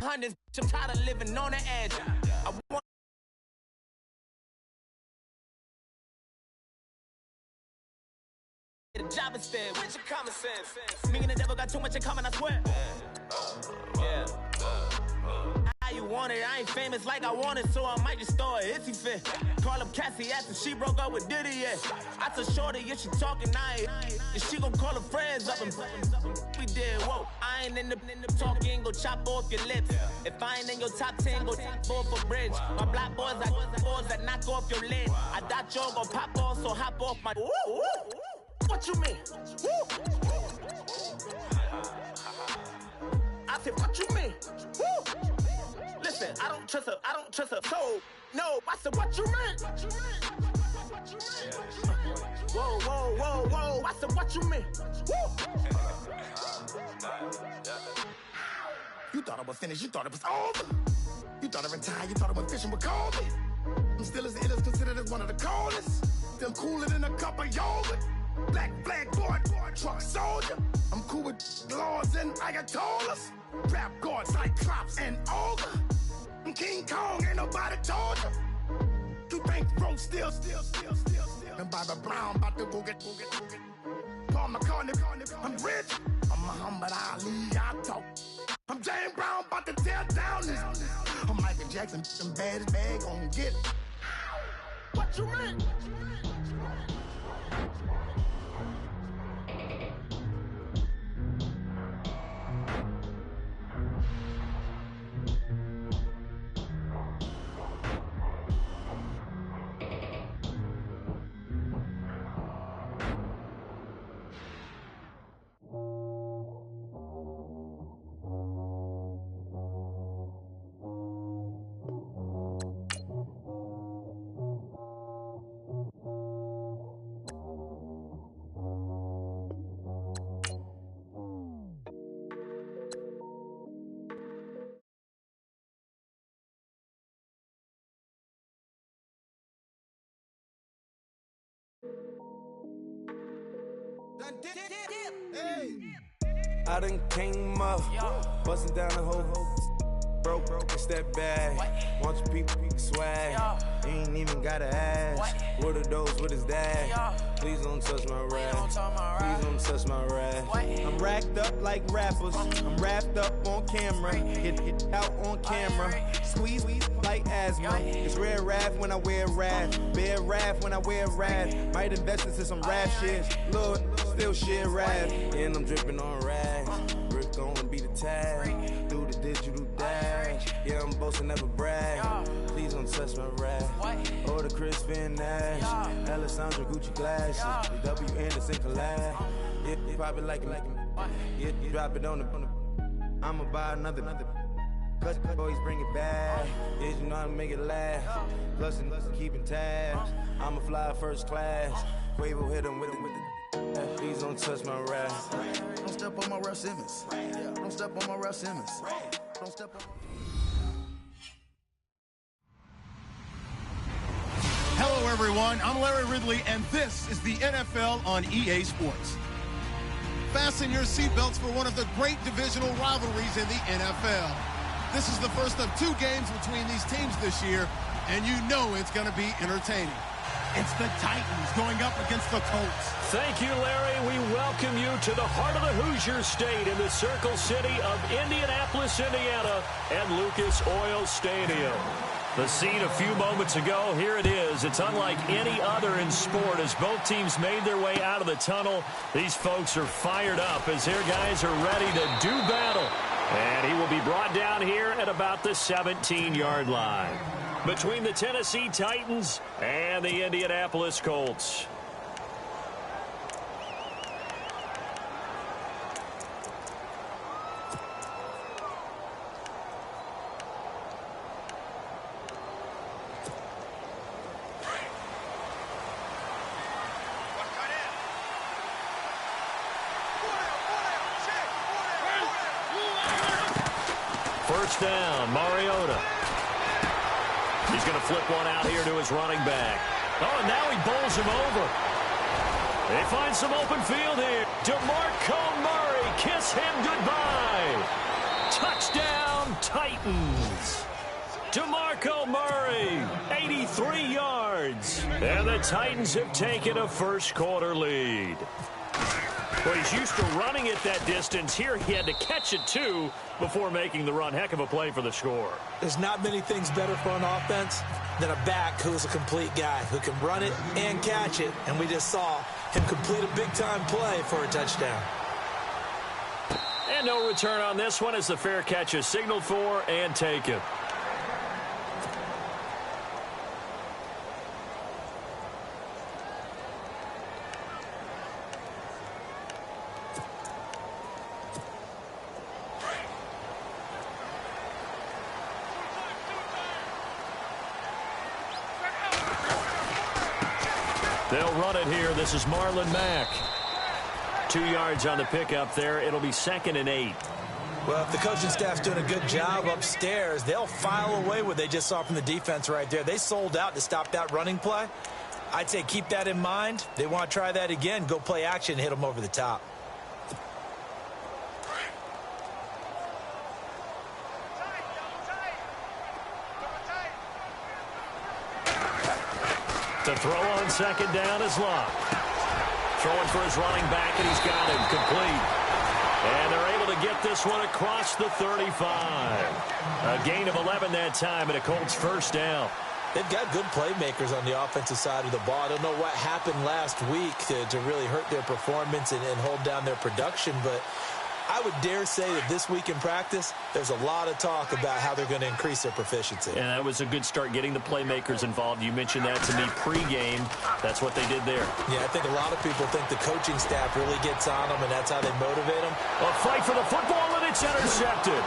hundreds, I'm tired of living on the edge. I want the job instead. Where's your common sense? Me and the devil got too much in common, I swear. Yeah. How you want it? I ain't famous like I want it, so I might just throw it if he fit. Call up Cassie after she broke up with Diddy, yeah. I told Shorty if she talking, I ain't. And she gon' call her friends up and we did, whoa. I ain't in the talking, go chop off your lips. If I ain't in your top 10, go top off a bridge. My black boys, I boys that knock off your lid. I thought y'all gon' pop off, so hop off my. What you mean? I said, what you mean? Listen, I don't trust her, so, no, I said, what you mean? Whoa, I said, what you mean? You thought I was finished, you thought it was over. You thought I retired, you thought I went fishing with Colby. I'm still as ill as considered as one of the coldest. Still cooler than a cup of yogurt. Black flag boy, truck soldier. I'm cool with laws and Ayatollahs. Rap God, Cyclops, and Ogre. I'm King Kong, ain't nobody told you. You think road still. And Bobby Brown about to go get. Paul McCartney, I'm rich. I'm Muhammad Ali, I talk. I'm James Brown, about to tear down this. I'm Michael Jackson, some bad bag gon' get. What you mean? Hey. I done came up, busting down the whole broke, it's that bad. Want your people swag, you ain't even gotta ask. What are those, what is that? Please don't touch my rap, please don't touch my rap. I'm racked up like rappers, I'm wrapped up on camera. Get out on camera, squeeze like asthma. It's rare wrath when I wear wrath, bare wrath when I wear wrath. Might invest into some rap shit, Lord, still shit rap. And I'm dripping on rags, Rick gonna be the tag. Do the digital dash, yeah, I'm boasting, never brag. Please don't touch my rap, or the Chris Van Nash, Alessandra Gucci glasses, the W Anderson collab. Yeah, you probably like it, yeah, you drop it on the. I'ma buy another. Cut boys bring it back. Yeah, you know how to make it last. Plus and keeping tabs. I'ma fly first class. Quavo hit him with it. Please don't touch my rap. Don't step on my Ralph Simmons. Don't step on my Ralph Simmons. Don't step on. Hello, everyone. I'm Larry Ridley, and this is the NFL on EA Sports. Fasten your seatbelts for one of the great divisional rivalries in the NFL. This is the first of 2 games between these teams this year, and you know it's going to be entertaining. It's the Titans going up against the Colts. Thank you, Larry. We welcome you to the heart of the Hoosier State in the Circle City of Indianapolis, Indiana, and Lucas Oil Stadium. The scene a few moments ago, here it is. It's unlike any other in sport as both teams made their way out of the tunnel. These folks are fired up as their guys are ready to do battle. And he will be brought down here at about the 17-yard line. Between the Tennessee Titans and the Indianapolis Colts. First down, Mariota. He's going to flip one out here to his running back. Oh, and now he bowls him over. They find some open field here. DeMarco Murray, kiss him goodbye. Touchdown, Titans. DeMarco Murray, 83 yards. And the Titans have taken a first-quarter lead. Well, he's used to running it that distance. Here he had to catch it, too, before making the run. Heck of a play for the score. There's not many things better for an offense than a back who's a complete guy who can run it and catch it. And we just saw him complete a big-time play for a touchdown. And no return on this one as the fair catch is signaled for and taken. They'll run it here. This is Marlon Mack. 2 yards on the pickup there. It'll be 2nd and 8. Well, if the coaching staff's doing a good job upstairs, they'll file away what they just saw from the defense right there. They sold out to stop that running play. I'd say keep that in mind. They want to try that again. Go play action and hit them over the top. To throw on 2nd down is Locke. Throwing for his running back, and he's got him complete. And they're able to get this one across the 35. A gain of 11 that time, and a Colts first down. They've got good playmakers on the offensive side of the ball. I don't know what happened last week to really hurt their performance and hold down their production, but I would dare say that this week in practice, there's a lot of talk about how they're going to increase their proficiency. And that was a good start, getting the playmakers involved. You mentioned that to me pregame. That's what they did there. Yeah, I think a lot of people think the coaching staff really gets on them, and that's how they motivate them. A fight for the football, and it's intercepted.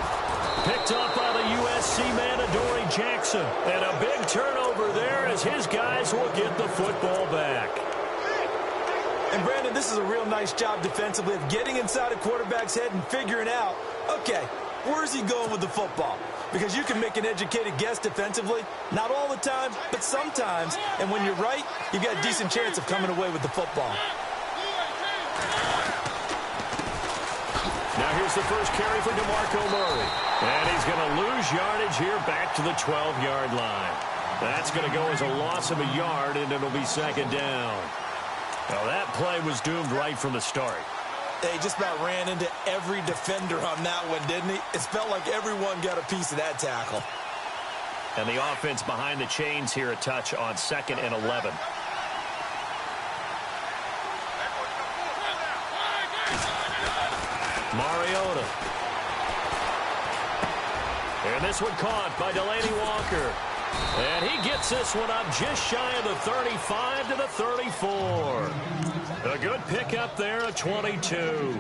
Picked up by the USC man, Adoree Jackson. And a big turnover there as his guys will get the football back. And, Brandon, this is a real nice job defensively of getting inside a quarterback's head and figuring out, okay, where's he going with the football? Because you can make an educated guess defensively. Not all the time, but sometimes. And when you're right, you've got a decent chance of coming away with the football. Now here's the first carry for DeMarco Murray. And he's going to lose yardage here back to the 12-yard line. That's going to go as a loss of a yard, and it'll be 2nd down. Well, that play was doomed right from the start. They just about ran into every defender on that one, didn't he? It felt like everyone got a piece of that tackle. And the offense behind the chains here, a touch on 2nd and 11. Mariota. And this one caught by Delaney Walker. And he gets this one up just shy of the 35 to the 34. A good pickup there, a 22.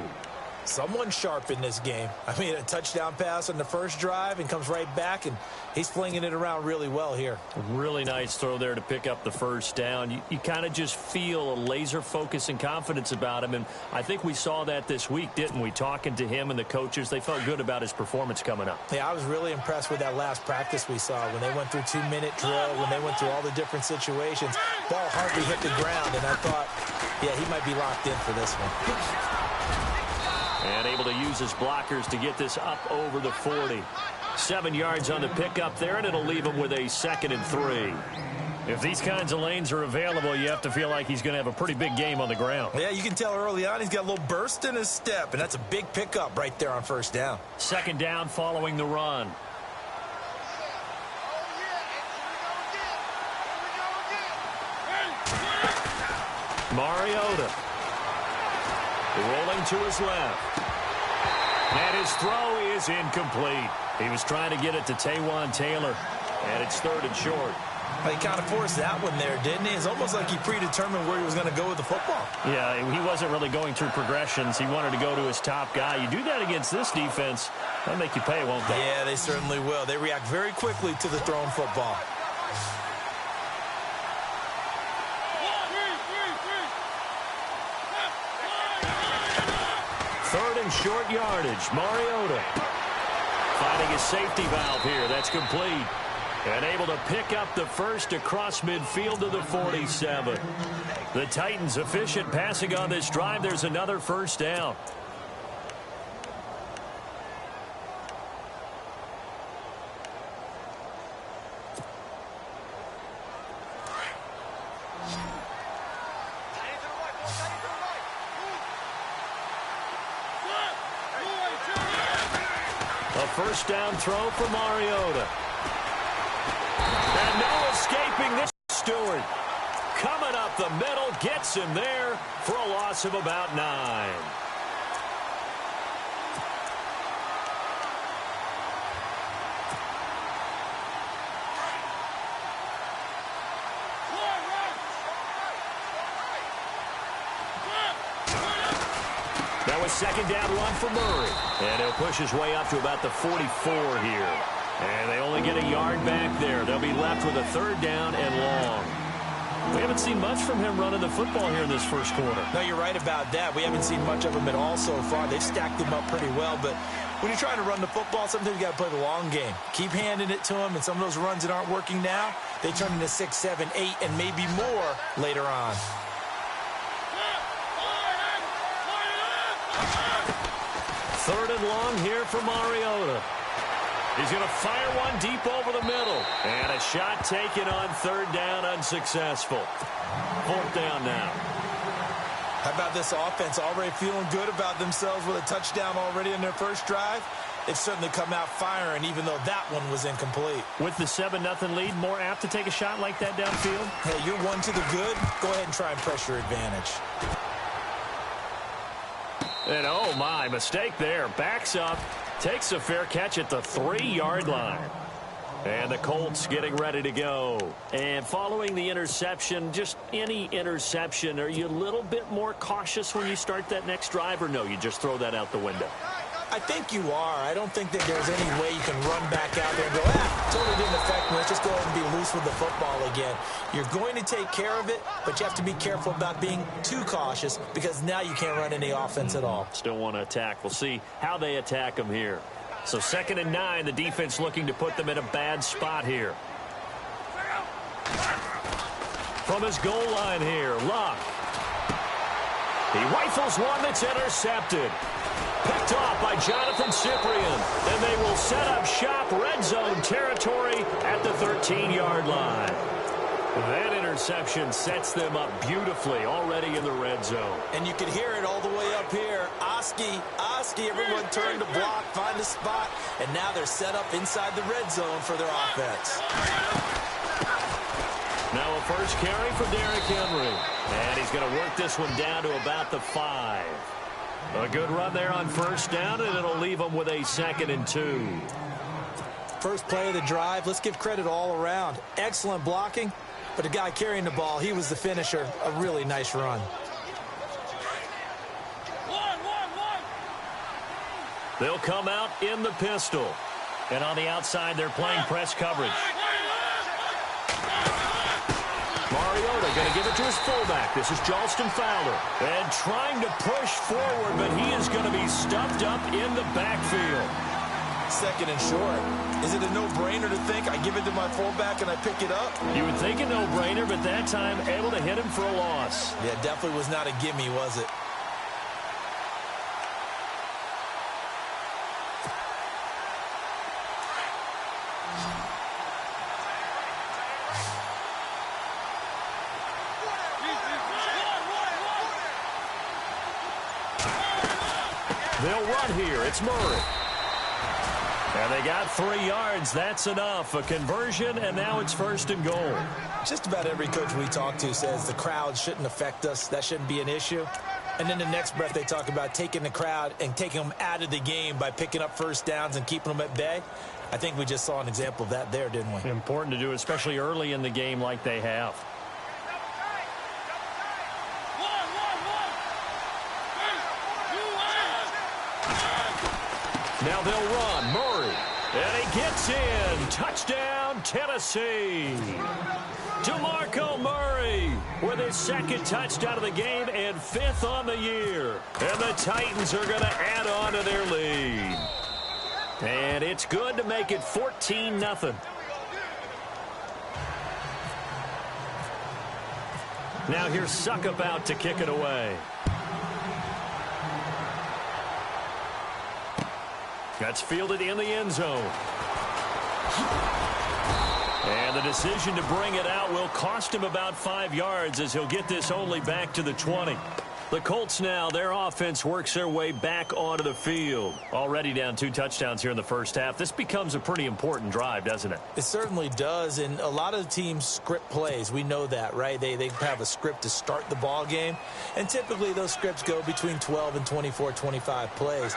Someone sharp in this game. I mean, a touchdown pass on the first drive and comes right back, and he's flinging it around really well here. Really nice throw there to pick up the first down. You kind of just feel a laser focus and confidence about him, and I think we saw that this week, didn't we? Talking to him and the coaches, they felt good about his performance coming up. Yeah, I was really impressed with that last practice we saw when they went through 2-minute drill, when they went through all the different situations. Ball hardly hit the ground, and I thought, yeah, he might be locked in for this one. And able to use his blockers to get this up over the 40. 7 yards on the pickup there, and it'll leave him with a 2nd and 3. If these kinds of lanes are available, you have to feel like he's going to have a pretty big game on the ground. Yeah, you can tell early on he's got a little burst in his step, and that's a big pickup right there on first down. 2nd down following the run. Mariota. Rolling to his left. And his throw is incomplete. He was trying to get it to Taywan Taylor. And it's 3rd and short. He kind of forced that one there, didn't he? It's almost like he predetermined where he was going to go with the football. Yeah, he wasn't really going through progressions. He wanted to go to his top guy. You do that against this defense, they'll make you pay, won't they? Yeah, they certainly will. They react very quickly to the thrown football. Third and short yardage. Mariota finding his safety valve here. That's complete. And able to pick up the first across midfield to the 47. The Titans efficient passing on this drive. There's another first down. first down throw for Mariota. And no escaping this Stewart. Coming up the middle, gets him there for a loss of about 9. That was second down run for Murray. And he'll push his way up to about the 44 here. And they only get a yard back there. They'll be left with a third down and long. We haven't seen much from him running the football here in this first quarter. No, you're right about that. We haven't seen much of him at all so far. They've stacked him up pretty well. But when you're trying to run the football, sometimes you got to play the long game. Keep handing it to him. And some of those runs that aren't working now, they turn into 6, 7, 8, and maybe more later on. Third and long here for Mariota. He's going to fire one deep over the middle. And a shot taken on third down, unsuccessful. Fourth down now. How about this offense already feeling good about themselves with a touchdown already in their first drive? They've certainly come out firing, even though that one was incomplete. With the 7-0 lead, more apt to take a shot like that downfield? Hey, you're one to the good. Go ahead and try and press your advantage. And oh my, mistake there. Backs up, takes a fair catch at the 3-yard line. And the Colts getting ready to go. And following the interception, just any interception, are you a little bit more cautious when you start that next drive, or no, you just throw that out the window? I think you are. I don't think that there's any way you can run back out there and go, totally didn't affect me. Let's just go ahead and be loose with the football again. You're going to take care of it, but you have to be careful about being too cautious because now you can't run any offense at all. Still want to attack. We'll see how they attack them here. So 2nd and 9, the defense looking to put them in a bad spot here. From his goal line here, Luck. He rifles one that's intercepted. Picked off by Jonathan Cyprien. And they will set up shop red zone territory at the 13-yard line. That interception sets them up beautifully already in the red zone. And you can hear it all the way up here. Oski, everyone turned to block, find a spot, and now they're set up inside the red zone for their offense. Now a first carry for Derrick Henry. And he's going to work this one down to about the 5. A good run there on first down, and it'll leave them with a 2nd and 2. First play of the drive, let's give credit all around. Excellent blocking, but the guy carrying the ball, he was the finisher. A really nice run. They'll come out in the pistol. And on the outside, they're playing press coverage. Mariota going to give it to his fullback. This is Jalston Fowler. And trying to push forward, but he is going to be stuffed up in the backfield. 2nd and short. Is it a no-brainer to think I give it to my fullback and I pick it up? You would think a no-brainer, but that time able to hit him for a loss. Yeah, definitely was not a gimme, was it? They'll run here. It's Murray. And they got 3 yards. That's enough. A conversion, and now it's 1st and goal. Just about every coach we talk to says the crowd shouldn't affect us. That shouldn't be an issue. And then the next breath they talk about taking the crowd and taking them out of the game by picking up first downs and keeping them at bay. I think we just saw an example of that there, didn't we? Important to do, especially early in the game like they have. Now they'll run. Murray. And he gets in. Touchdown, Tennessee. DeMarco Murray with his 2nd touchdown of the game and 5th on the year. And the Titans are going to add on to their lead. And it's good to make it 14-0. Now here's Suckup out to kick it away. That's fielded in the end zone. And the decision to bring it out will cost him about 5 yards as he'll get this only back to the 20. The Colts now, their offense works their way back onto the field. Already down 2 touchdowns here in the first half. This becomes a pretty important drive, doesn't it? It certainly does, and a lot of teams script plays. We know that, right? They have a script to start the ball game, and typically those scripts go between 12 and 24, 25 plays.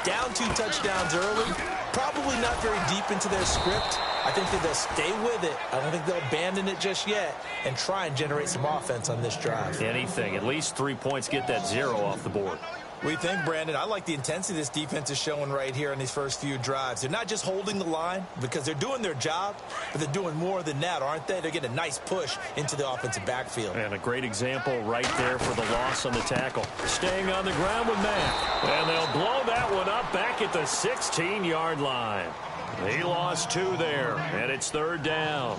Down 2 touchdowns early, probably not very deep into their script. I think that they'll stay with it. I don't think they'll abandon it just yet and try and generate some offense on this drive. Anything. At least 3 points, get that 0 off the board. We think, Brandon, I like the intensity this defense is showing right here in these first few drives. They're not just holding the line because they're doing their job, but they're doing more than that, aren't they? They're getting a nice push into the offensive backfield. And a great example right there for the loss on the tackle. Staying on the ground with Mack. And they'll blow that one up back at the 16-yard line. He lost 2 there, and it's 3rd down.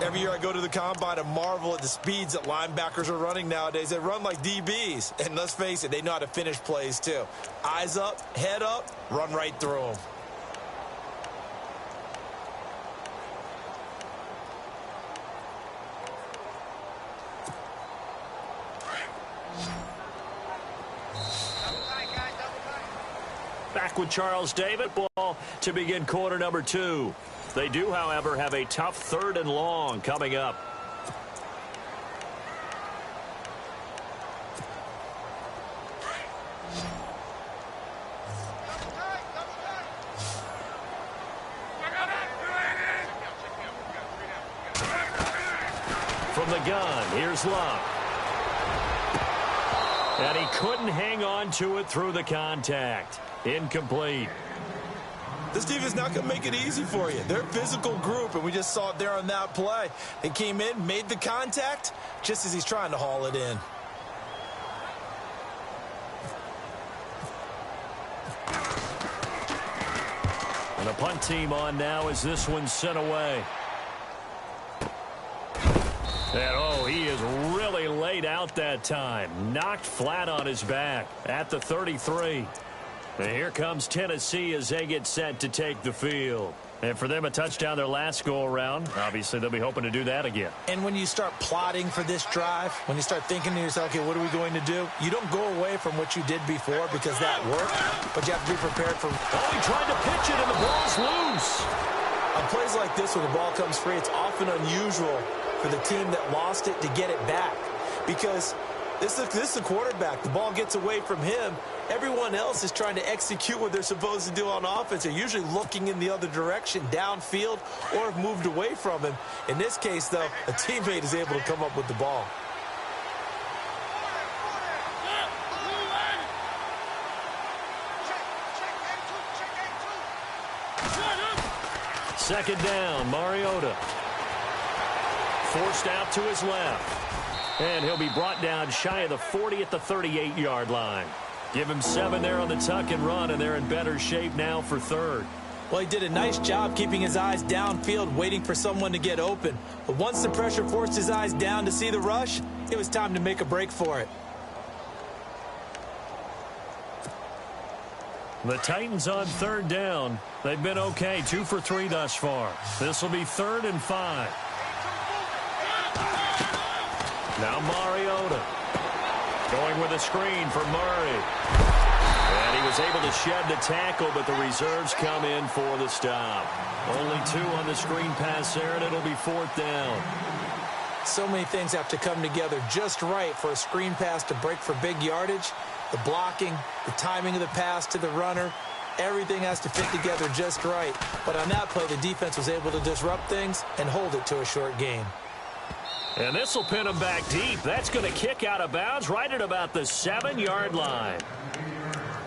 Every year I go to the combine and marvel at the speeds that linebackers are running nowadays. They run like DBs. And let's face it, they know how to finish plays too. Eyes up, head up, run right through them. Back with Charles David. Ball to begin quarter number 2. They do, however, have a tough 3rd and long coming up. From the gun, here's Love. And he couldn't hang on to it through the contact. Incomplete. This defense not going to make it easy for you. They're a physical group, and we just saw it there on that play. They came in, made the contact, just as he's trying to haul it in. And the punt team on now as this one's sent away. And, oh, he is really laid out that time. Knocked flat on his back at the 33. And here comes Tennessee as they get set to take the field. And for them, a touchdown their last go-around. Obviously, they'll be hoping to do that again. And when you start plotting for this drive, when you start thinking to yourself, okay, what are we going to do? You don't go away from what you did before because that worked, but you have to be prepared for... Oh, he tried to pitch it, and the ball's loose. On plays like this, when the ball comes free, it's often unusual for the team that lost it to get it back because this is the quarterback. The ball gets away from him. Everyone else is trying to execute what they're supposed to do on offense. They're usually looking in the other direction, downfield, or have moved away from him. In this case, though, a teammate is able to come up with the ball. Second down, Mariota. Forced out to his left. And he'll be brought down shy of the 40 at the 38-yard line. Give him 7 there on the tuck and run, and they're in better shape now for 3rd. Well, he did a nice job keeping his eyes downfield, waiting for someone to get open. But once the pressure forced his eyes down to see the rush, it was time to make a break for it. The Titans on 3rd down. They've been okay, 2 for 3 thus far. This will be 3rd and 5. Now Mariota going with a screen for Murray. And he was able to shed the tackle, but the reserves come in for the stop. Only 2 on the screen pass there, and it'll be 4th down. So many things have to come together just right for a screen pass to break for big yardage. The blocking, the timing of the pass to the runner, everything has to fit together just right. But on that play, the defense was able to disrupt things and hold it to a short gain. And this will pin him back deep. That's going to kick out of bounds right at about the 7-yard line.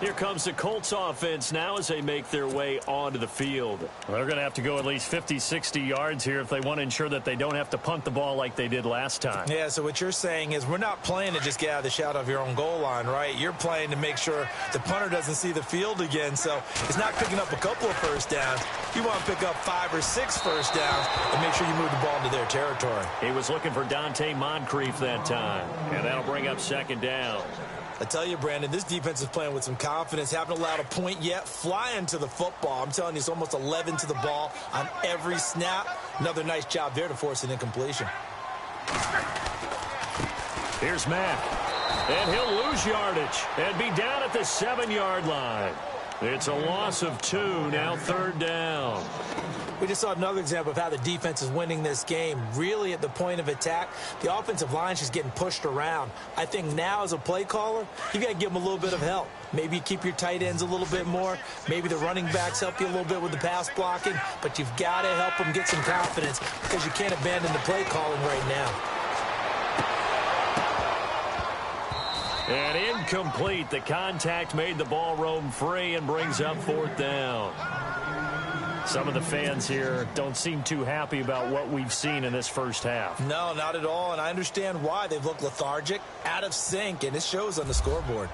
Here comes the Colts offense now as they make their way onto the field. Well, they're going to have to go at least 50, 60 yards here if they want to ensure that they don't have to punt the ball like they did last time. Yeah, so what you're saying is we're not playing to just get out of the shadow of your own goal line, right? You're playing to make sure the punter doesn't see the field again. So it's not picking up a couple of first downs. You want to pick up 5 or 6 first downs and make sure you move the ball into their territory. He was looking for Dante Moncrief that time, and that'll bring up 2nd down. I tell you, Brandon, this defense is playing with some confidence. Haven't allowed a point yet. Flying to the football. I'm telling you, it's almost 11 to the ball on every snap. Another nice job there to force an incompletion. Here's Mack. And he'll lose yardage and be down at the 7-yard line. It's a loss of 2, now 3rd down. We just saw another example of how the defense is winning this game. Really at the point of attack, the offensive line's just getting pushed around. I think now as a play caller, you got to give them a little bit of help. Maybe you keep your tight ends a little bit more. Maybe the running backs help you a little bit with the pass blocking. But you've got to help them get some confidence because you can't abandon the play calling right now. And incomplete. The contact made the ball roam free and brings up 4th down. Some of the fans here don't seem too happy about what we've seen in this first half. No, not at all, and I understand why. They've looked lethargic, out of sync, and it shows on the scoreboard.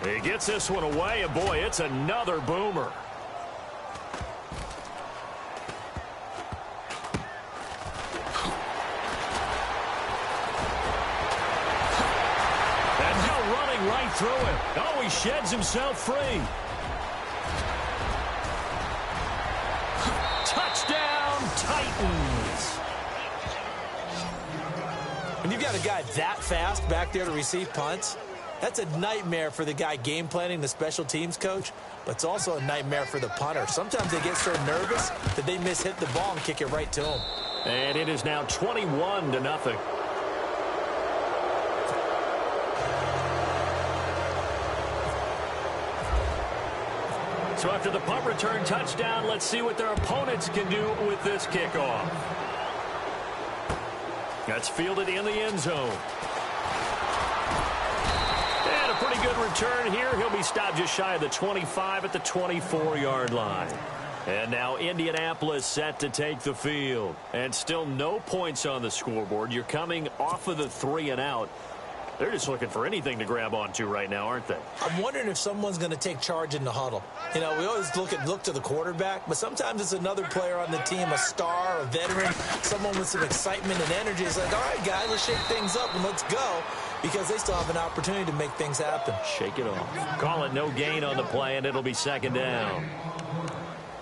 He gets this one away, and boy, it's another boomer. And now running right through it. Oh, he sheds himself free. Touchdown, Titans. When you've got a guy that fast back there to receive punts, that's a nightmare for the guy game planning, the special teams coach, but it's also a nightmare for the punter. Sometimes they get so nervous that they hit the ball and kick it right to him. And it is now 21-0. So after the punt return touchdown, let's see what their opponents can do with this kickoff. That's fielded in the end zone. And a pretty good return here. He'll be stopped just shy of the 25 at the 24-yard line. And now Indianapolis set to take the field. And still no points on the scoreboard. You're coming off of the 3-and-out. They're just looking for anything to grab onto right now, aren't they? I'm wondering if someone's going to take charge in the huddle. You know, we always look to the quarterback, but sometimes it's another player on the team, a star, a veteran, someone with some excitement and energy. It's like, all right, guys, let's shake things up and let's go, because they still have an opportunity to make things happen. Shake it off. Call it no gain on the play, and it'll be 2nd down.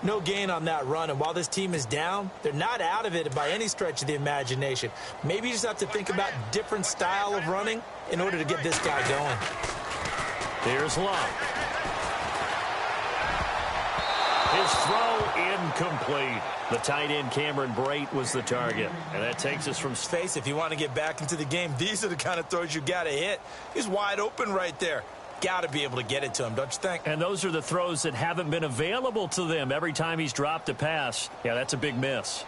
No gain on that run, and while this team is down, they're not out of it by any stretch of the imagination. Maybe you just have to think about different style of running in order to get this guy going. Here's Luck. His throw incomplete. The tight end Cameron Brate was the target. And that takes us from space. If you want to get back into the game, these are the kind of throws you got to hit. He's wide open right there. Got to be able to get it to him, don't you think? And those are the throws that haven't been available to them every time he's dropped a pass. Yeah, that's a big miss.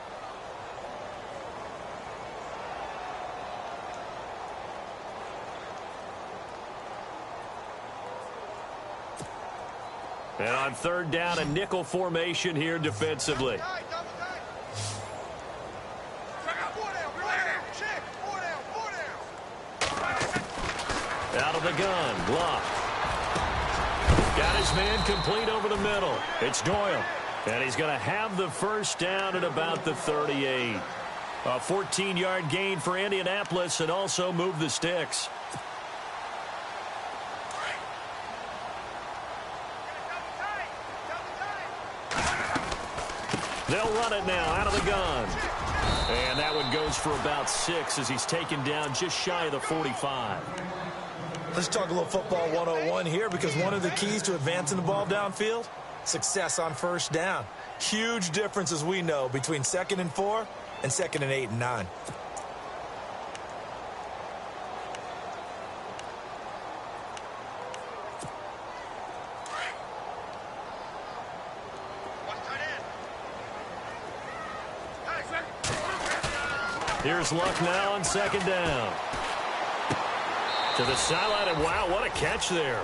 And on 3rd down, a nickel formation here defensively. Out of the gun, Luck. Got his man complete over the middle. It's Doyle. And he's going to have the 1st down at about the 38. A 14-yard gain for Indianapolis and also move the sticks. They'll run it now out of the gun. And that one goes for about 6 as he's taken down just shy of the 45. Let's talk a little football 101 here, because one of the keys to advancing the ball downfield, success on 1st down. Huge difference, as we know, between 2nd and 4 and 2nd and 8 and 9. Here's Luck now on 2nd down. To the sideline, and wow, what a catch there.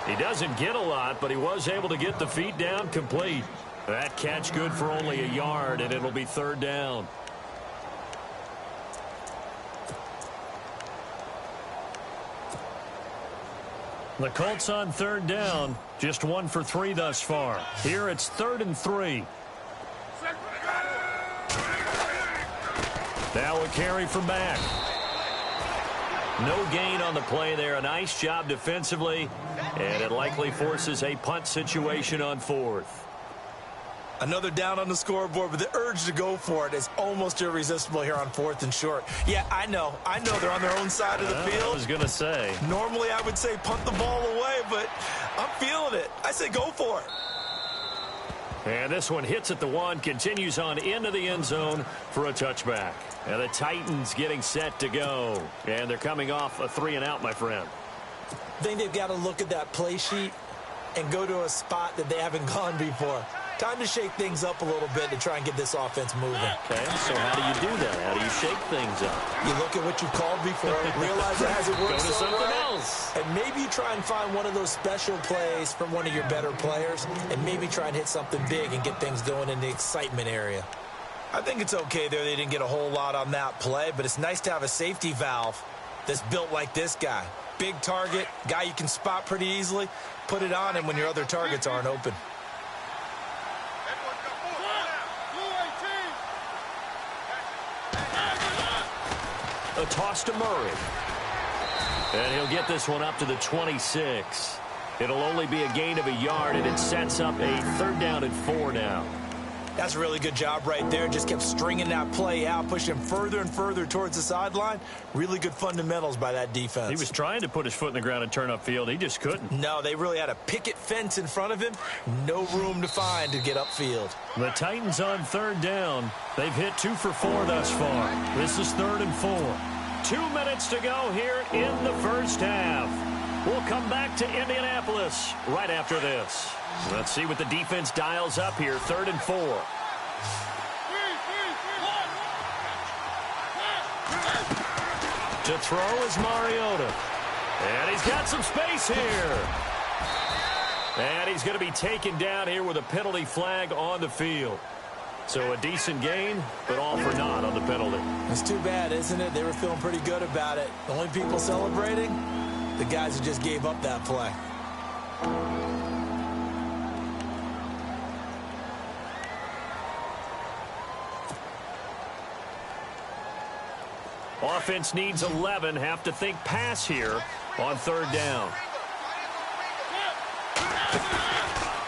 He doesn't get a lot, but he was able to get the feet down complete. That catch good for only a yard, and it'll be 3rd down. The Colts on 3rd down, just 1 for 3 thus far. Here it's 3rd and 3. Now a carry from back. No gain on the play there. A nice job defensively, and it likely forces a punt situation on 4th. Another down on the scoreboard, but the urge to go for it is almost irresistible here on 4th and short. Yeah, I know they're on their own side of the field. I was going to say. Normally I would say punt the ball away, but I'm feeling it. I say go for it. And this one hits at the 1, continues on into the end zone for a touchback. And the Titans getting set to go. And they're coming off a 3-and-out, my friend. I think they've got to look at that play sheet and go to a spot that they haven't gone before. Time to shake things up a little bit to try and get this offense moving. Okay, so how do you do that? How do you shake things up? You look at what you called before, realize it hasn't worked Go to so something well, else. and maybe you try and find one of those special plays from one of your better players, and maybe try and hit something big and get things going in the excitement area. I think it's okay there. They didn't get a whole lot on that play, but it's nice to have a safety valve that's built like this guy. Big target, guy you can spot pretty easily. Put it on him when your other targets aren't open. A toss to Murray. And he'll get this one up to the 26. It'll only be a gain of a yard, and it sets up a 3rd down and 4 now. That's a really good job right there. Just kept stringing that play out, pushing him further and further towards the sideline. Really good fundamentals by that defense. He was trying to put his foot in the ground and turn upfield. He just couldn't. No, they really had a picket fence in front of him. No room to find to get upfield. The Titans on 3rd down. They've hit 2 for 4 thus far. This is 3rd and 4. 2 minutes to go here in the first half. We'll come back to Indianapolis right after this. Let's see what the defense dials up here. 3rd and 4. To throw is Mariota. And he's got some space here. And he's going to be taken down here with a penalty flag on the field. So a decent gain, but all for naught on the penalty. It's too bad, isn't it? They were feeling pretty good about it. The only people celebrating, the guys who just gave up that play. Offense needs 11. Have to think pass here on 3rd down.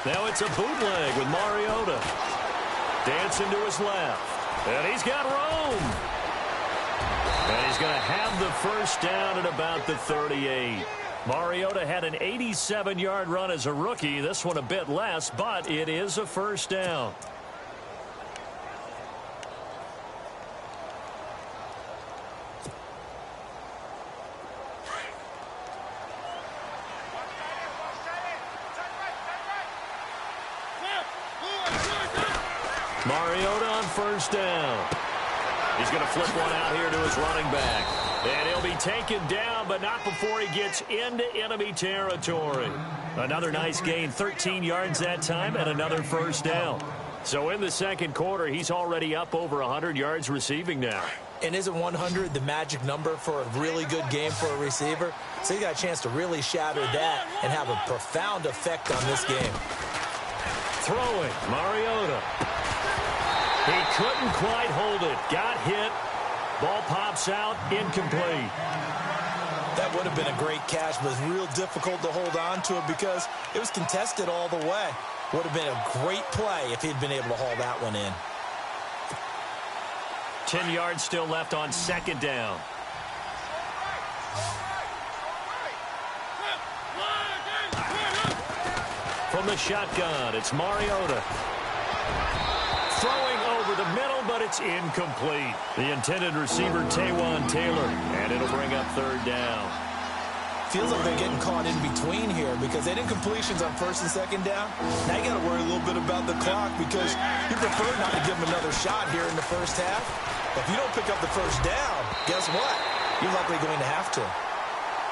Now it's a bootleg with Mariota. Dancing to his left. And he's got room. And he's going to have the first down at about the 38. Mariota had an 87-yard run as a rookie. This one a bit less, but it is a first down. Mariota on 1st down. He's going to flip one out here to his running back. And he'll be taken down, but not before he gets into enemy territory. Another nice gain, 13 yards that time, and another first down. So in the second quarter, he's already up over 100 yards receiving now. And isn't 100 the magic number for a really good game for a receiver? So he got a chance to really shatter that and have a profound effect on this game. Throwing, Mariota. He couldn't quite hold it. Got hit. Ball pops out. Incomplete. That would have been a great catch, but it's real difficult to hold on to it because it was contested all the way. Would have been a great play if he'd been able to haul that one in. 10 yards still left on 2nd down. From the shotgun, it's Mariota. Throwing over the middle, but it's incomplete. The intended receiver, Taywan Taylor, and it'll bring up 3rd down. Feels like they're getting caught in between here because they did completions on 1st and 2nd down. Now you got to worry a little bit about the clock because you prefer not to give them another shot here in the first half. But if you don't pick up the first down, guess what? You're likely going to have to.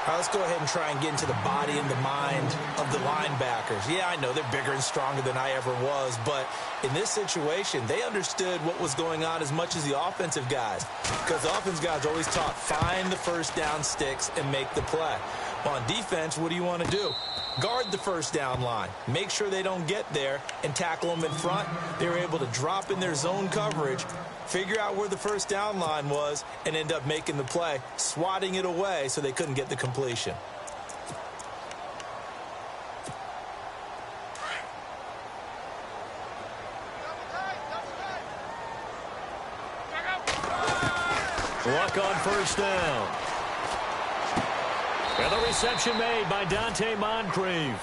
All right, let's go ahead and try and get into the body and the mind of the linebackers. Yeah, I know they're bigger and stronger than I ever was, but in this situation, they understood what was going on as much as the offensive guys. Because the offensive guys always taught, find the first down sticks and make the play. On defense, what do you want to do? Guard the first down line. Make sure they don't get there and tackle them in front. They were able to drop in their zone coverage, figure out where the first down line was, and end up making the play, swatting it away so they couldn't get the completion. Luck on first down. And the reception made by Dante Moncrief.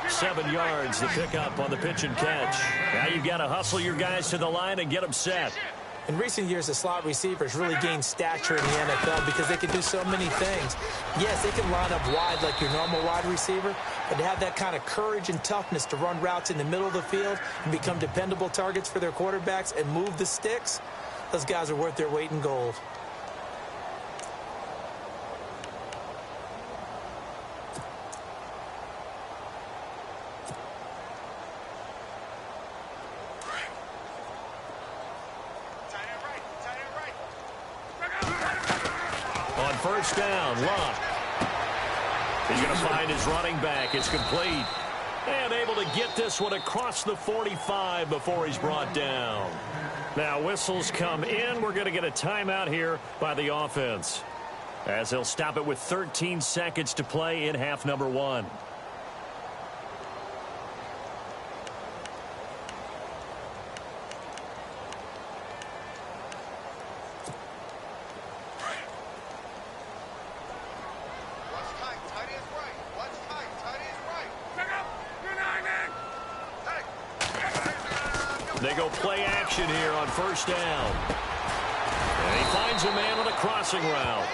7 yards to pick up on the pitch and catch. Now you've got to hustle your guys to the line and get them set. In recent years, the slot receivers really gained stature in the NFL because they can do so many things. Yes, they can line up wide like your normal wide receiver, but to have that kind of courage and toughness to run routes in the middle of the field and become dependable targets for their quarterbacks and move the sticks, those guys are worth their weight in gold. First down, Luck. He's going to find his running back. It's complete. And able to get this one across the 45 before he's brought down. Now whistles come in. We're going to get a timeout here by the offense, as they'll stop it with 13 seconds to play in half number 1. They go play action here on first down. And he finds a man on a crossing route.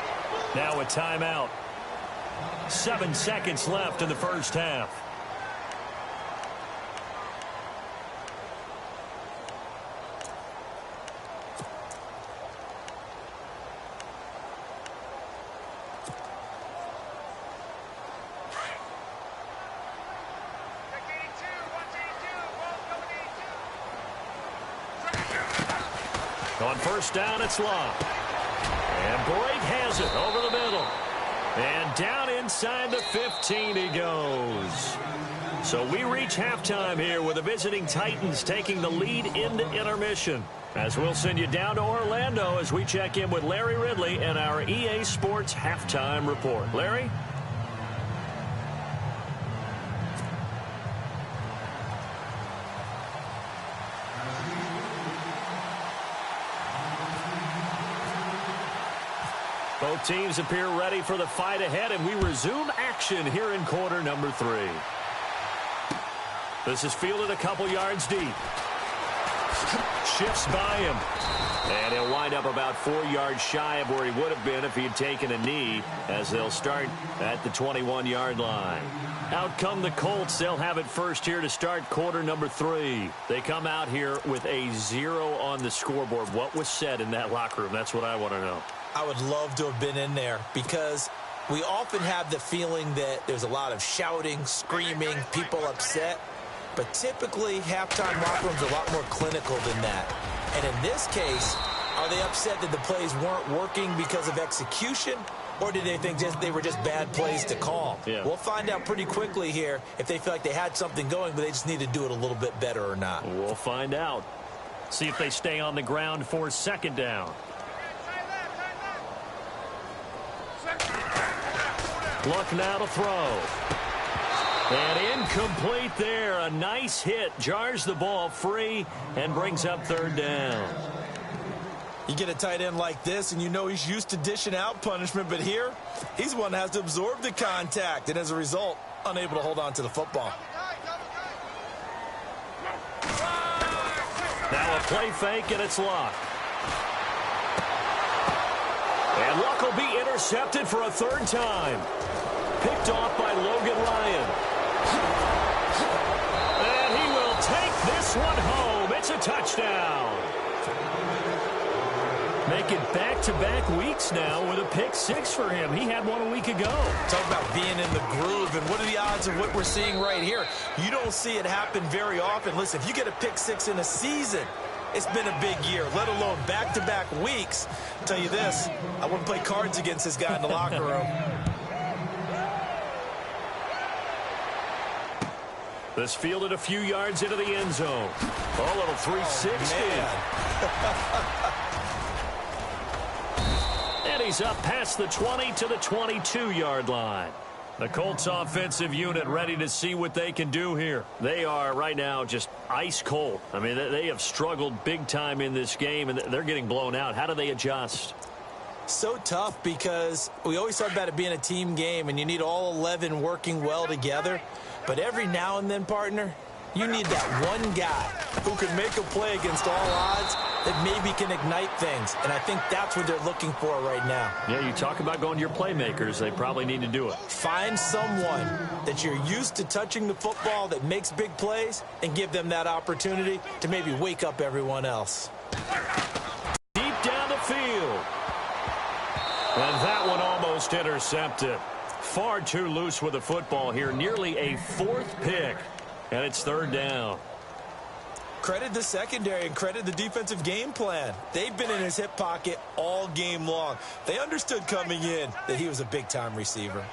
Now a timeout. 7 seconds left in the first half. On first down, it's Luck. And Brake has it over the middle. And down inside the 15 he goes. So we reach halftime here with the visiting Titans taking the lead into intermission. As we'll send you down to Orlando as we check in with Larry Ridley and our EA Sports Halftime Report. Larry? Both teams appear ready for the fight ahead, and we resume action here in quarter number 3. This is fielded a couple yards deep. Shifts by him. And he'll wind up about 4 yards shy of where he would have been if he had taken a knee, as they'll start at the 21-yard line. Out come the Colts. They'll have it first here to start quarter number 3. They come out here with a 0 on the scoreboard. What was said in that locker room? That's what I want to know. I would love to have been in there, because we often have the feeling that there's a lot of shouting, screaming, people upset. But typically, halftime locker rooms are a lot more clinical than that. And in this case, are they upset that the plays weren't working because of execution? Or did they think they were just bad plays to call? Yeah. We'll find out pretty quickly here if they feel like they had something going, but they just need to do it a little bit better or not. We'll find out. See if they stay on the ground for second down. Luck now to throw. And incomplete there. A nice hit. Jars the ball free and brings up third down. You get a tight end like this, and you know he's used to dishing out punishment, but here, he's one that has to absorb the contact, and as a result, unable to hold on to the football. Now a play fake, and it's Luck. And Luck will be intercepted for a third time. Picked off by Logan Ryan. And he will take this one home. It's a touchdown. Make it back-to-back weeks now with a pick 6 for him. He had one a week ago. Talk about being in the groove, and what are the odds of what we're seeing right here? You don't see it happen very often. Listen, if you get a pick 6 in a season, it's been a big year, let alone back-to-back weeks. I'll tell you this, I wouldn't play cards against this guy in the locker room. This fielded a few yards into the end zone. Oh, a little 360. And he's up past the 20 to the 22-yard line. The Colts offensive unit ready to see what they can do here. They are right now just ice cold. I mean, they have struggled big time in this game, and they're getting blown out. How do they adjust? So tough because we always talk about it being a team game and you need all 11 working well together. But every now and then, partner, you need that one guy who can make a play against all odds that maybe can ignite things. And I think that's what they're looking for right now. Yeah, you talk about going to your playmakers. They probably need to do it. Find someone that you're used to touching the football that makes big plays and give them that opportunity to maybe wake up everyone else. Deep down the field. And that one almost intercepted. Far too loose with the football here. Nearly a fourth pick. And it's third down. Credit the secondary and credit the defensive game plan. They've been in his hip pocket all game long. They understood coming in that he was a big-time receiver.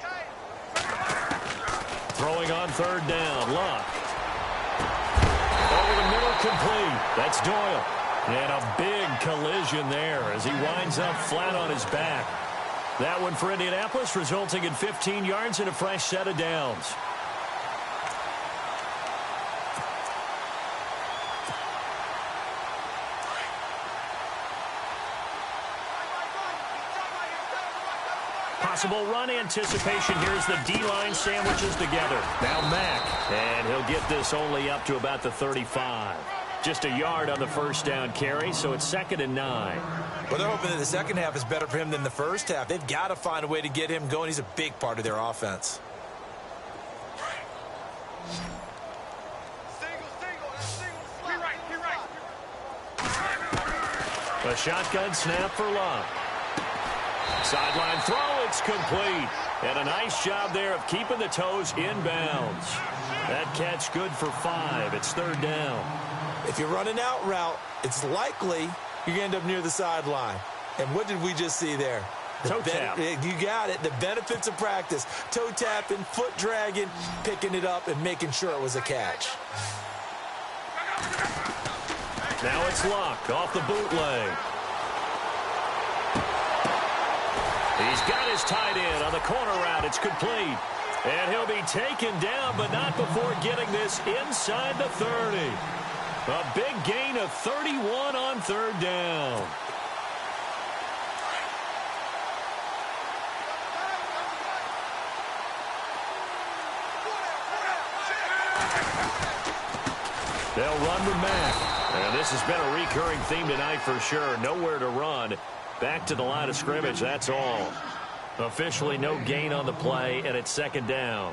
Throwing on third down. Luck. Over the middle, complete. That's Doyle. And a big collision there as he winds up flat on his back. That one for Indianapolis, resulting in 15 yards and a fresh set of downs. Possible run anticipation. Here's the D-line sandwiches together. Now Mack, and he'll get this only up to about the 35. Just a yard on the first down carry, so it's 2nd and 9. Well, they're hoping that the second half is better for him than the first half. They've got to find a way to get him going. He's a big part of their offense. A shotgun snap for Love. Sideline throw, it's complete. And a nice job there of keeping the toes inbounds. That catch good for 5. It's third down. If you're running out route, it's likely you're going to end up near the sideline. And what did we just see there? Toe tap. You got it. The benefits of practice. Toe tapping, foot dragging, picking it up, and making sure it was a catch. Now it's Luck off the bootleg. He's got his tight end on the corner route. It's complete. And he'll be taken down, but not before getting this inside the 30. A big gain of 31 on third down. They'll run with Mack. And this has been a recurring theme tonight for sure. Nowhere to run. Back to the line of scrimmage, that's all. Officially no gain on the play, and it's 2nd down.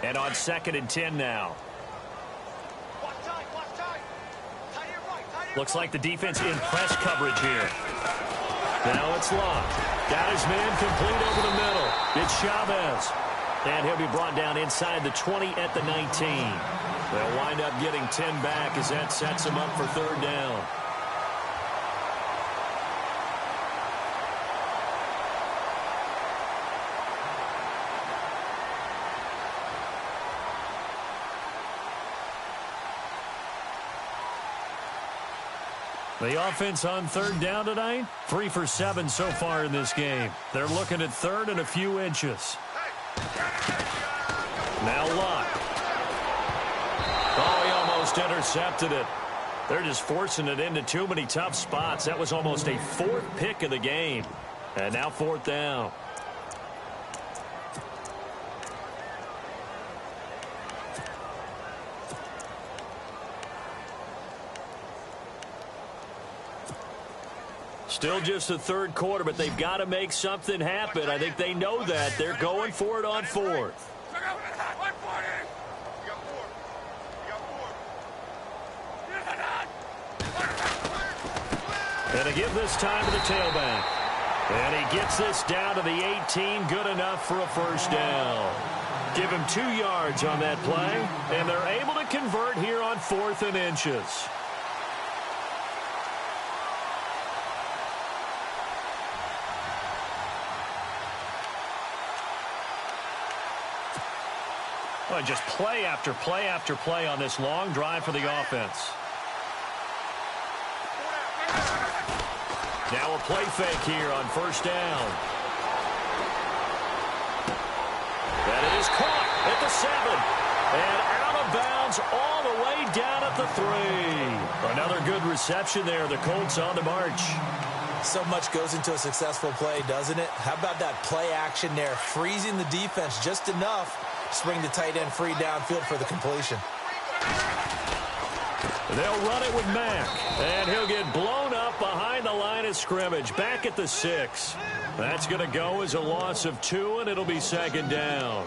And on 2nd and 10 now. Looks like the defense in press coverage here. Now it's Luck. Got his man complete over the middle. It's Chavez. And he'll be brought down inside the 20 at the 19. They'll wind up getting 10 back as that sets him up for third down. The offense on third down tonight, 3 for 7 so far in this game. They're looking at third and a few inches. Now Luck. Oh, he almost intercepted it. They're just forcing it into too many tough spots. That was almost a 4th pick of the game. And now 4th down. Still just the third quarter, but they've got to make something happen. I think they know that. They're going for it on 4th. And to give this time to the tailback. And he gets this down to the 18. Good enough for a first down. Give him 2 yards on that play. And they're able to convert here on 4th and inches. Well, just play after play after play on this long drive for the offense. Now a play fake here on first down. 7. And out of bounds all the way down at the 3. Another good reception there. The Colts on the march. So much goes into a successful play, doesn't it? How about that play action there? Freezing the defense just enough to bring the tight end free downfield for the completion. They'll run it with Mack. And he'll get blown up behind the line of scrimmage. Back at the 6. That's going to go as a loss of 2, and it'll be 2nd down.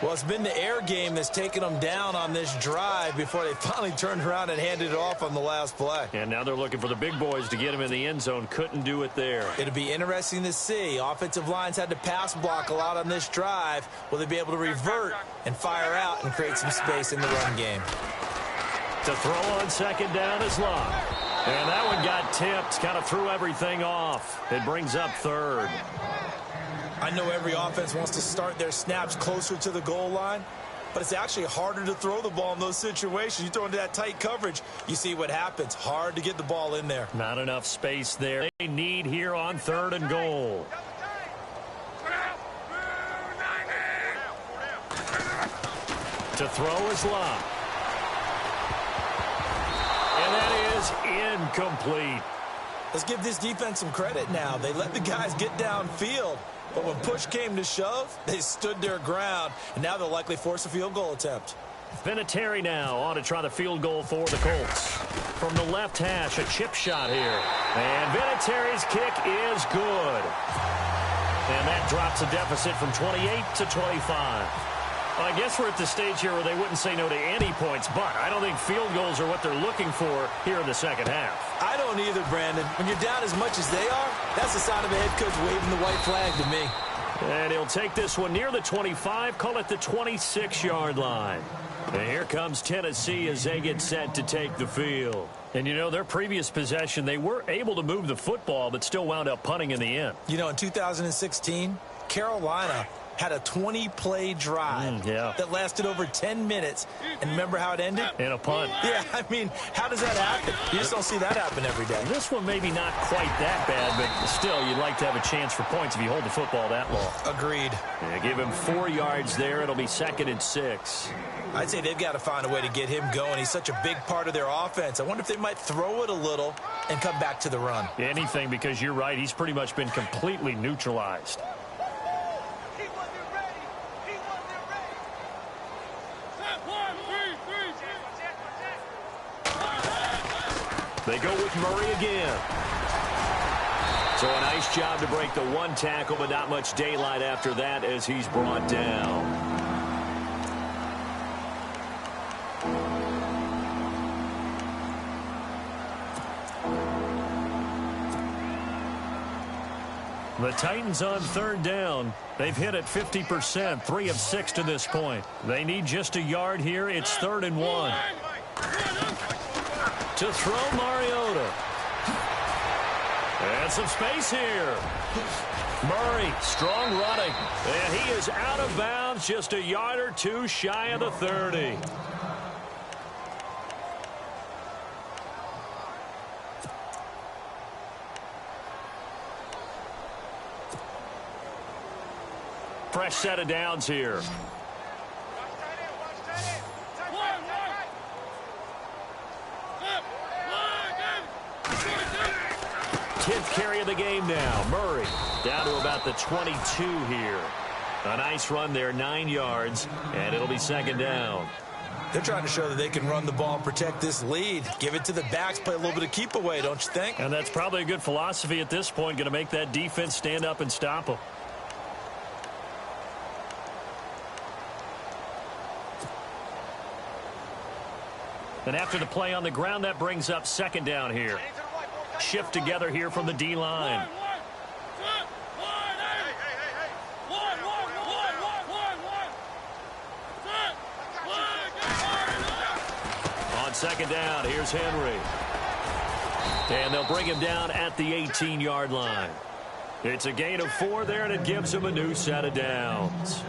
Well, it's been the air game that's taken them down on this drive before they finally turned around and handed it off on the last play. And now they're looking for the big boys to get him in the end zone. Couldn't do it there. It'll be interesting to see. Offensive lines had to pass block a lot on this drive. Will they be able to revert and fire out and create some space in the run game? To throw on 2nd down is Locke. And that one got tipped. Kind of threw everything off. It brings up 3rd. I know every offense wants to start their snaps closer to the goal line, but it's actually harder to throw the ball in those situations. You throw into that tight coverage, you see what happens. Hard to get the ball in there. Not enough space there. They need here on 3rd and goal. To throw is Locke. And that is incomplete. Let's give this defense some credit now. They let the guys get downfield. But when push came to shove, they stood their ground, and now they'll likely force a field goal attempt. Vinatieri now on to try the field goal for the Colts. From the left hash, a chip shot here. And Vinatieri's kick is good. And that drops a deficit from 28 to 25. Well, I guess we're at the stage here where they wouldn't say no to any points, but I don't think field goals are what they're looking for here in the 2nd half. I don't either, Brandon. When you're down as much as they are, that's the sign of a head coach waving the white flag to me. And he'll take this one near the 25, call it the 26-yard line. And here comes Tennessee as they get set to take the field. And, you know, their previous possession, they were able to move the football, but still wound up punting in the end. You know, in 2016, Carolina had a 20-play drive that lasted over 10 minutes. And remember how it ended? In a punt. Yeah, I mean, how does that happen? You just don't see that happen every day. This one maybe not quite that bad, but still, you'd like to have a chance for points if you hold the football that long. Agreed. Yeah, give him 4 yards there. It'll be 2nd and 6. I'd say they've got to find a way to get him going. He's such a big part of their offense. I wonder if they might throw it a little and come back to the run. Anything, because you're right. He's pretty much been completely neutralized. They go with Murray again. So a nice job to break the 1 tackle, but not much daylight after that as he's brought down. The Titans on 3rd down. They've hit it 50%, 3 of 6 to this point. They need just a yard here. It's 3rd and 1. To throw Mariota. And some space here. Murray, strong running. And he is out of bounds, just a yard or 2 shy of the 30. Fresh set of downs here. 10th carry of the game now. Murray down to about the 22 here. A nice run there, 9 yards, and it'll be 2nd down. They're trying to show that they can run the ball and protect this lead. Give it to the backs, play a little bit of keep away, don't you think? And that's probably a good philosophy at this point, going to make that defense stand up and stop them. And after the play on the ground, that brings up 2nd down here. Shift together here from the D-line. On 2nd down, here's Henry. And they'll bring him down at the 18-yard line. It's a gain of 4 there, and it gives him a new set of downs.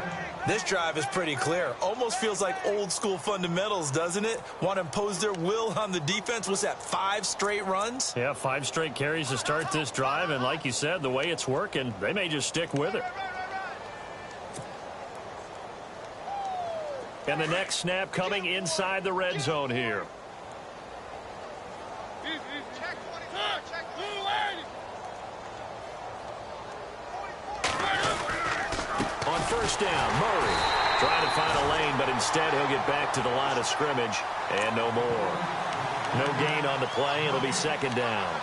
This drive is pretty clear. Almost feels like old school fundamentals, doesn't it? Want to impose their will on the defense. Was that 5 straight runs? Yeah, 5 straight carries to start this drive. And like you said, the way it's working, they may just stick with it. And the next snap coming inside the red zone here. On first down, Murray trying to find a lane, but instead he'll get back to the line of scrimmage and no more. No gain on the play. It'll be second down.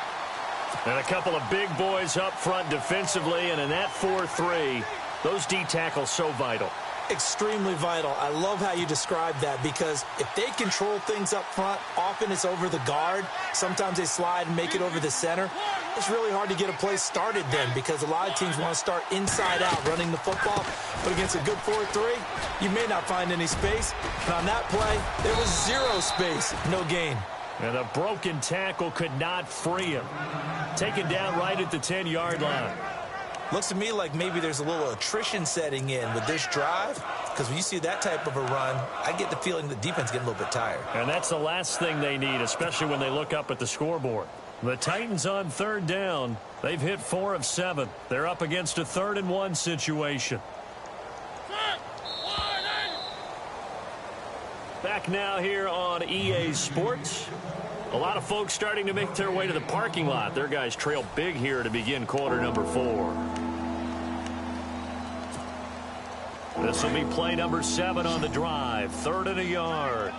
And a couple of big boys up front defensively, and in that 4-3, those D tackles so vital. Extremely vital. I love how you describe that, because if they control things up front, often it's over the guard. Sometimes they slide and make it over the center. It's really hard to get a play started then, because a lot of teams want to start inside out running the football. But against a good 4-3, you may not find any space. And on that play, there was zero space, no gain. And a broken tackle could not free him. Taken down right at the 10-yard line. Looks to me like maybe there's a little attrition setting in with this drive, because when you see that type of a run, I get the feeling the defense getting a little bit tired. And that's the last thing they need, especially when they look up at the scoreboard. The Titans on third down. They've hit 4 of 7. They're up against a 3rd-and-1 situation. Back now here on EA Sports. A lot of folks starting to make their way to the parking lot. Their guys trail big here to begin quarter number 4. This will be play number 7 on the drive. 3rd and a yard.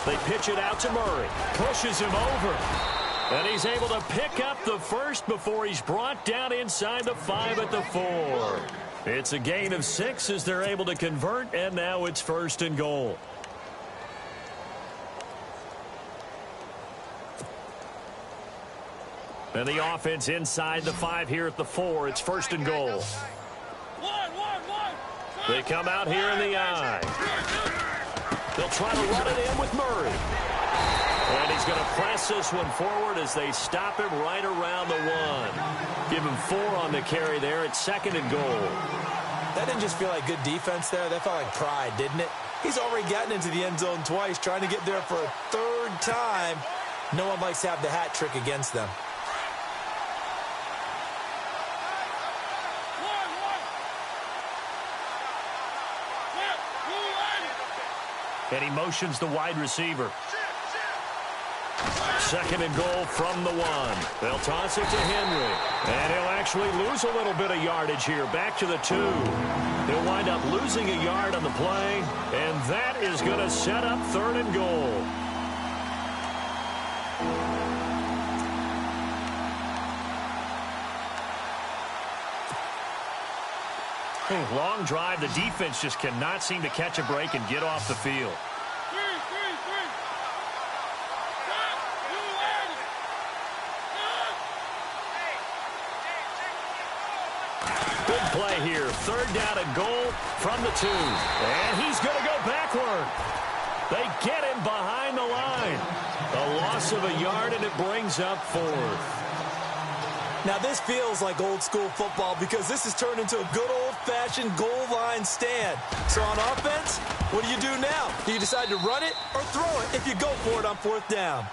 They pitch it out to Murray. Pushes him over. And he's able to pick up the first before he's brought down inside the 5 at the 4. It's a gain of 6 as they're able to convert, and now it's 1st and goal. And the offense inside the 5 here at the 4. It's 1st and goal. They come out here in the I. They'll try to run it in with Murray. And he's going to press this one forward as they stop him right around the 1. Give him 4 on the carry there. It's 2nd and goal. That didn't just feel like good defense there. That felt like pride, didn't it? He's already gotten into the end zone twice, trying to get there for a 3rd time. No one likes to have the hat trick against them. And he motions the wide receiver. 2nd and goal from the 1. They'll toss it to Henry. And he'll actually lose a little bit of yardage here. Back to the 2. He'll wind up losing a yard on the play. And that is going to set up 3rd and goal. Long drive. The defense just cannot seem to catch a break and get off the field. Good play here. 3rd down and goal from the 2. And he's going to go backward. They get him behind the line. A loss of a yard, and it brings up 4th. Now, this feels like old-school football, because this has turned into a good old-fashioned goal line stand. So on offense, what do you do now? Do you decide to run it or throw it if you go for it on 4th down?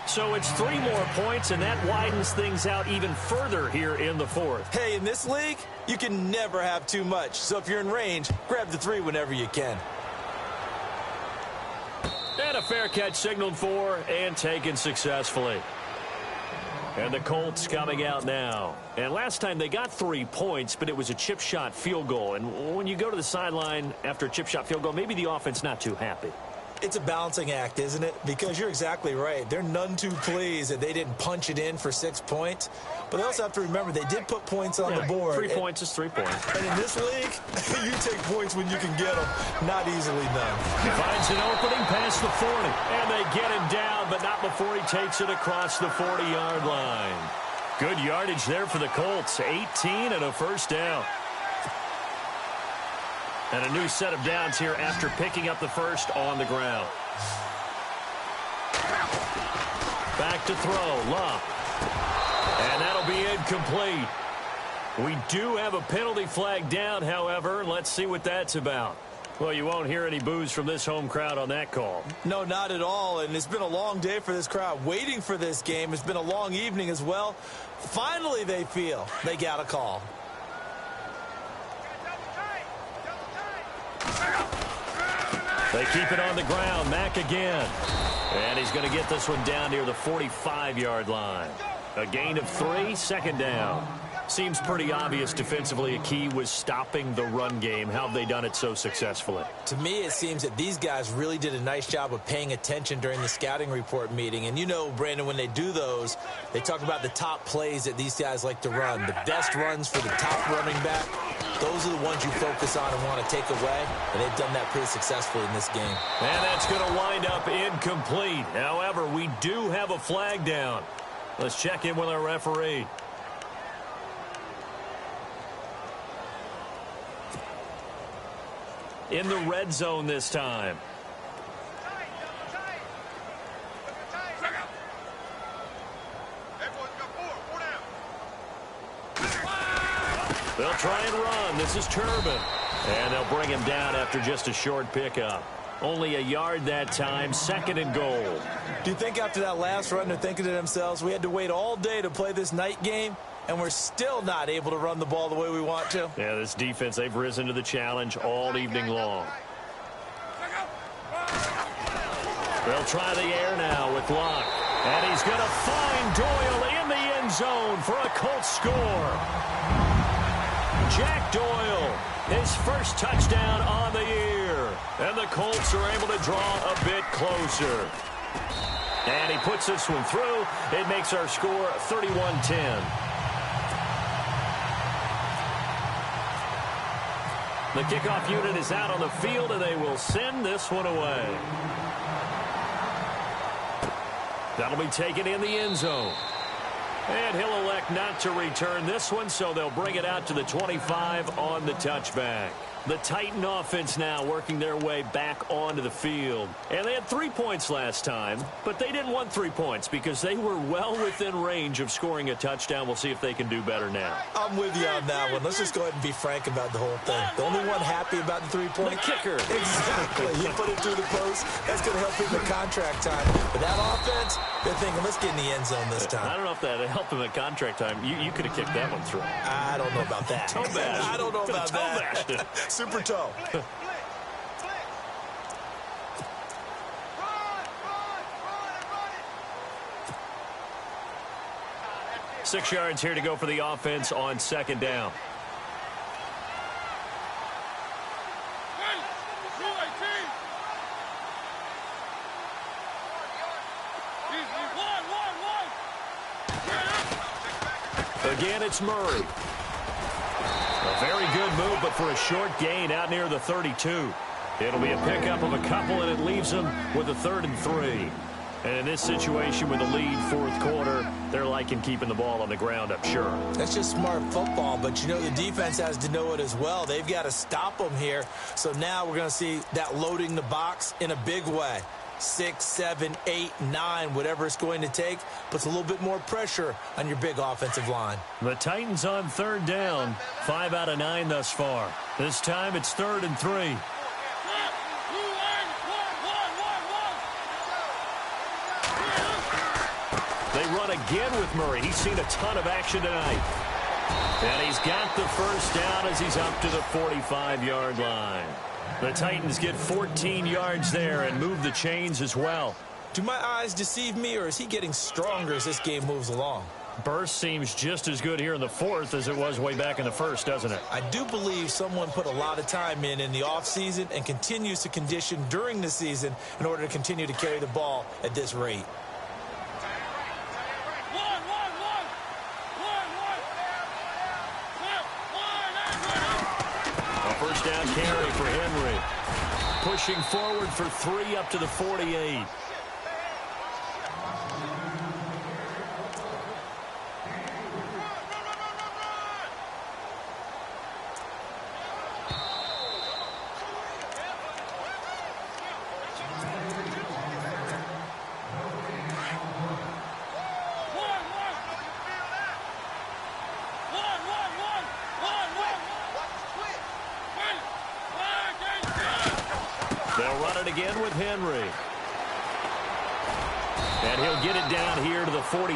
So it's 3 more points, and that widens things out even further here in the 4th. Hey, in this league, you can never have too much. So if you're in range, grab the 3 whenever you can. And a fair catch signaled for and taken successfully. And the Colts coming out now. And last time they got 3 points, but it was a chip shot field goal. And when you go to the sideline after a chip shot field goal, maybe the offense not too happy. It's a balancing act, isn't it? Because you're exactly right. They're none too pleased that they didn't punch it in for 6 points. But they also have to remember they did put points on the board. 3 points is 3 points. And in this league, you take points when you can get them. Not easily done. He finds an opening past the 40. And they get him down, but not before he takes it across the 40-yard line. Good yardage there for the Colts. 18 and a 1st down. And a new set of downs here after picking up the 1st on the ground. Back to throw. Love. And that'll be incomplete. We do have a penalty flag down, however. Let's see what that's about. Well, you won't hear any boos from this home crowd on that call. No, not at all, and it's been a long day for this crowd waiting for this game. It's been a long evening as well. Finally, they feel they got a call. They keep it on the ground. Mack again. And he's going to get this one down near the 45-yard line. A gain of 3, second down. Seems pretty obvious defensively a key was stopping the run game. How have they done it so successfully? To me, it seems that these guys really did a nice job of paying attention during the scouting report meeting. And you know, Brandon, when they do those, they talk about the top plays that these guys like to run. The best runs for the top running back, those are the ones you focus on and want to take away. And they've done that pretty successfully in this game. And that's going to wind up incomplete. However, we do have a flag down. Let's check in with our referee. In the red zone this time. They'll try and run. This is Turbin. And they'll bring him down after just a short pickup. Only a yard that time, second and goal. Do you think after that last run they're thinking to themselves, we had to wait all day to play this night game, and we're still not able to run the ball the way we want to? Yeah, this defense, they've risen to the challenge all evening long. They'll try the air now with Locke. And he's going to find Doyle in the end zone for a Colts score. Jack Doyle, his first touchdown on the year. And the Colts are able to draw a bit closer. And he puts this one through. It makes our score 31-10. The kickoff unit is out on the field, and they will send this one away. That'll be taken in the end zone. And he'll elect not to return this one, so they'll bring it out to the 25 on the touchback. The Titan offense now working their way back onto the field. And they had 3 points last time, but they didn't want 3 points because they were well within range of scoring a touchdown. We'll see if they can do better now. I'm with you on that one. Let's just go ahead and be frank about the whole thing. The only one happy about the 3-point? The kicker. Exactly. You put it through the post. That's going to help him in contract time. But that offense, they're thinking, let's get in the end zone this time. I don't know if that helped him at contract time. You could have kicked that one through. I don't know about that. Toe bash. I don't know about that. Toe bash. Super toe. 6 yards here to go for the offense on second down. Again, it's Murray. A very good move, but for a short gain out near the 32. It'll be a pickup of a couple, and it leaves them with a 3rd and 3. And in this situation with a lead fourth quarter, they're liking keeping the ball on the ground, I'm sure. That's just smart football, but you know the defense has to know it as well. They've got to stop them here. So now we're going to see that loading the box in a big way. 6, 7, 8, 9, whatever it's going to take, puts a little bit more pressure on your big offensive line. The Titans on 3rd down, 5 out of 9 thus far. This time it's 3rd and 3. They run again with Murray. He's seen a ton of action tonight. And he's got the first down as he's up to the 45-yard line. The Titans get 14 yards there and move the chains as well. Do my eyes deceive me, or is he getting stronger as this game moves along? Burst seems just as good here in the fourth as it was way back in the first, doesn't it? I do believe someone put a lot of time in the offseason and continues to condition during the season in order to continue to carry the ball at this rate. First down carry for Henry. Pushing forward for 3 up to the 48. They'll run it again with Henry. And he'll get it down here to the 43.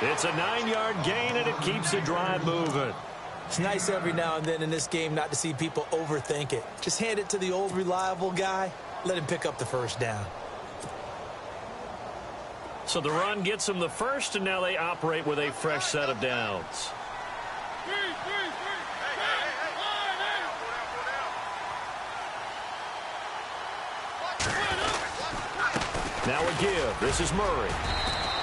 It's a 9-yard gain, and it keeps the drive moving. It's nice every now and then in this game not to see people overthink it. Just hand it to the old reliable guy. Let him pick up the first down. So the run gets them the first, and now they operate with a fresh set of downs. Now a give. This is Murray.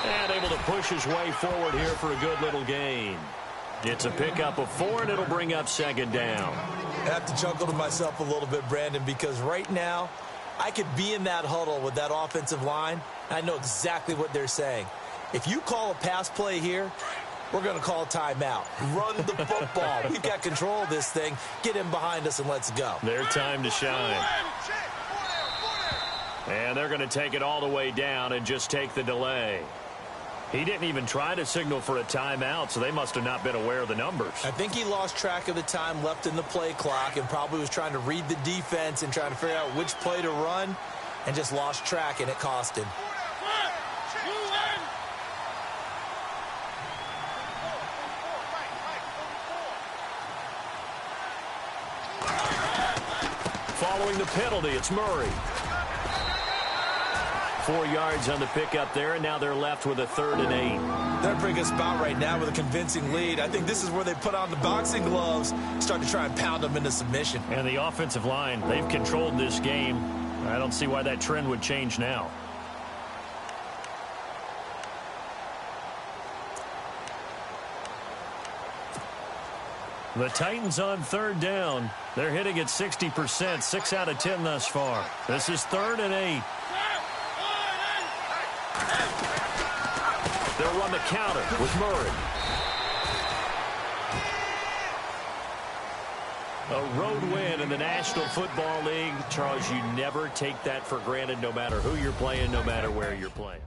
And able to push his way forward here for a good little gain. It's a pickup of 4, and it'll bring up second down. I have to chuckle to myself a little bit, Brandon, because right now I could be in that huddle with that offensive line. I know exactly what they're saying. If you call a pass play here, we're going to call a timeout. Run the football. We've got control of this thing. Get him behind us and let's go. Their time to shine. And they're going to take it all the way down and just take the delay. He didn't even try to signal for a timeout, so they must have not been aware of the numbers. I think he lost track of the time left in the play clock and probably was trying to read the defense and trying to figure out which play to run and just lost track, and it cost him. Following the penalty, it's Murray. 4 yards on the pickup there, and now they're left with a 3rd and 8. They're in a pretty good spot right now with a convincing lead. I think this is where they put on the boxing gloves, start to try and pound them into submission. And the offensive line, they've controlled this game. I don't see why that trend would change now. The Titans on 3rd down. They're hitting at 60%, 6 out of 10 thus far. This is 3rd and 8. They'll run the counter with Murray. A road win in the National Football League. Charles, you never take that for granted, no matter who you're playing, no matter where you're playing.